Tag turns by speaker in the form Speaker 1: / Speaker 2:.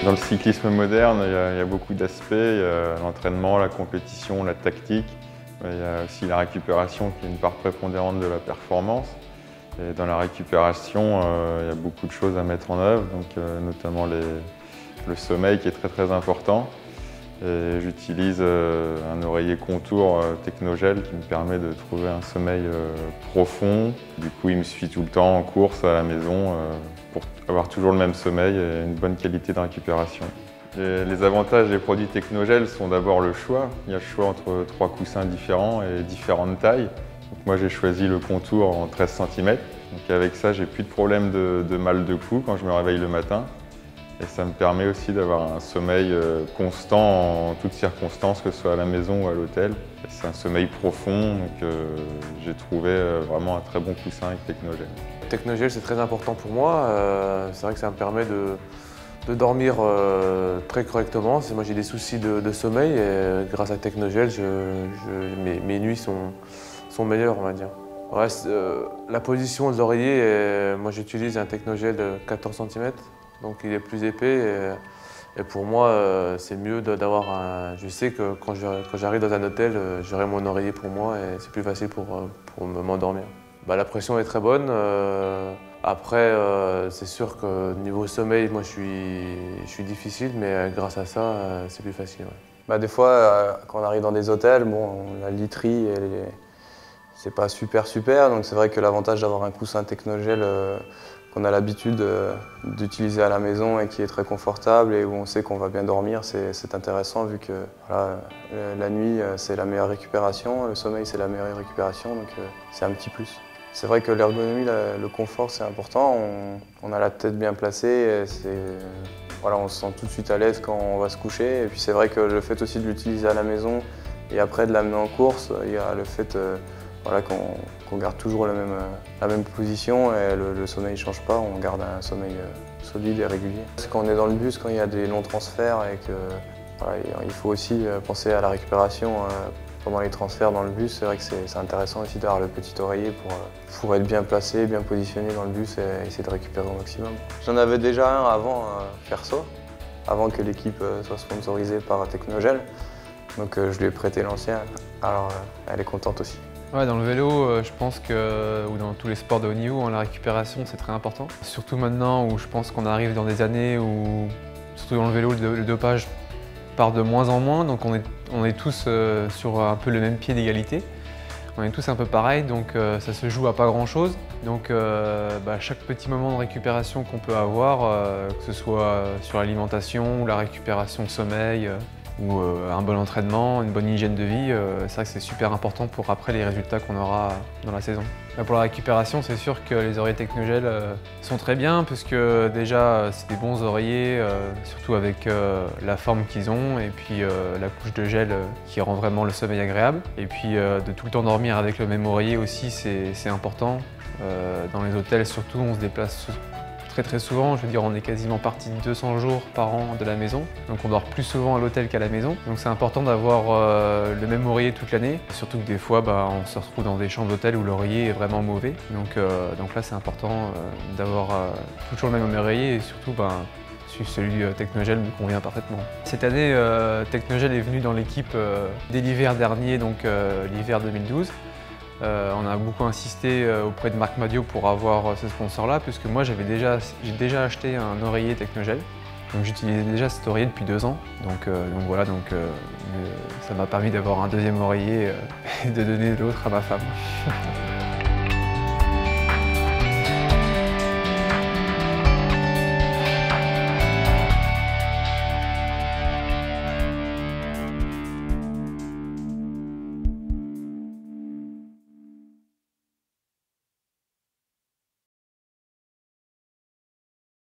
Speaker 1: Dans le cyclisme moderne, il y a beaucoup d'aspects, l'entraînement, la compétition, la tactique. Il y a aussi la récupération qui est une part prépondérante de la performance. Et dans la récupération, il y a beaucoup de choses à mettre en œuvre, notamment le sommeil qui est très important. J'utilise un oreiller contour Technogel qui me permet de trouver un sommeil profond. Du coup, il me suit tout le temps en course à la maison pour avoir toujours le même sommeil et une bonne qualité de récupération. Les avantages des produits Technogel sont d'abord le choix. Il y a le choix entre 3 coussins différents et différentes tailles. Donc moi, j'ai choisi le contour en 13 cm. Donc avec ça, j'ai plus de problème de mal de cou quand je me réveille le matin. Et ça me permet aussi d'avoir un sommeil constant en toutes circonstances, que ce soit à la maison ou à l'hôtel. C'est un sommeil profond, donc j'ai trouvé vraiment un très bon coussin avec Technogel.
Speaker 2: Technogel, c'est très important pour moi. C'est vrai que ça me permet de dormir très correctement. Moi, j'ai des soucis de sommeil et grâce à Technogel, mes nuits sont meilleures, on va dire. Ouais, la position de l'oreiller, moi j'utilise un Technogel de 14 cm. Donc il est plus épais et pour moi c'est mieux d'avoir un... Je sais que quand j'arrive dans un hôtel, j'aurai mon oreiller pour moi et c'est plus facile pour m'endormir. La pression est très bonne. Après c'est sûr que niveau sommeil, moi je suis difficile, mais grâce à ça c'est plus facile. Ouais.
Speaker 3: Des fois quand on arrive dans des hôtels, la literie c'est pas super, donc c'est vrai que l'avantage d'avoir un coussin Technogel qu'on a l'habitude d'utiliser à la maison et qui est très confortable et où on sait qu'on va bien dormir, c'est intéressant vu que la nuit c'est la meilleure récupération, le sommeil c'est la meilleure récupération, donc c'est un petit plus. C'est vrai que l'ergonomie, le confort c'est important, on a la tête bien placée, on se sent tout de suite à l'aise quand on va se coucher et puis c'est vrai que le fait aussi de l'utiliser à la maison et après de l'amener en course, il y a le fait qu'on garde toujours la même position et le sommeil ne change pas, on garde un sommeil solide et régulier. Quand on est dans le bus, quand il y a des longs transferts et il faut aussi penser à la récupération pendant les transferts dans le bus, c'est vrai que c'est intéressant aussi d'avoir le petit oreiller pour être bien placé, bien positionné dans le bus et essayer de récupérer au maximum. J'en avais déjà un avant perso, avant que l'équipe soit sponsorisée par Technogel, donc je lui ai prêté l'ancien, alors elle est contente aussi.
Speaker 4: Ouais, dans le vélo, je pense que, ou dans tous les sports de haut niveau, la récupération c'est très important. Surtout maintenant où je pense qu'on arrive dans des années où, surtout dans le vélo, le dopage part de moins en moins, donc on est tous sur un peu le même pied d'égalité. On est tous un peu pareil, donc ça se joue à pas grand chose. Donc chaque petit moment de récupération qu'on peut avoir, que ce soit sur l'alimentation ou la récupération sommeil, ou un bon entraînement, une bonne hygiène de vie, c'est vrai que c'est super important pour après les résultats qu'on aura dans la saison. Pour la récupération, c'est sûr que les oreillers Technogel sont très bien puisque déjà c'est des bons oreillers, surtout avec la forme qu'ils ont et puis la couche de gel qui rend vraiment le sommeil agréable. Et puis de tout le temps dormir avec le même oreiller aussi, c'est important. Dans les hôtels surtout, on se déplace très souvent, je veux dire on est quasiment parti 200 jours par an de la maison, donc on dort plus souvent à l'hôtel qu'à la maison. Donc c'est important d'avoir le même oreiller toute l'année, surtout que des fois on se retrouve dans des chambres d'hôtel où l'oreiller est vraiment mauvais. Donc là c'est important d'avoir toujours le même oreiller et surtout celui Technogel me convient parfaitement. Cette année, Technogel est venu dans l'équipe dès l'hiver dernier, donc l'hiver 2012. On a beaucoup insisté auprès de Marc Madiot pour avoir ce sponsor-là, puisque moi j'ai déjà acheté un oreiller Technogel. Donc j'utilisais déjà cet oreiller depuis 2 ans. Donc ça m'a permis d'avoir un deuxième oreiller et de donner l'autre à ma femme.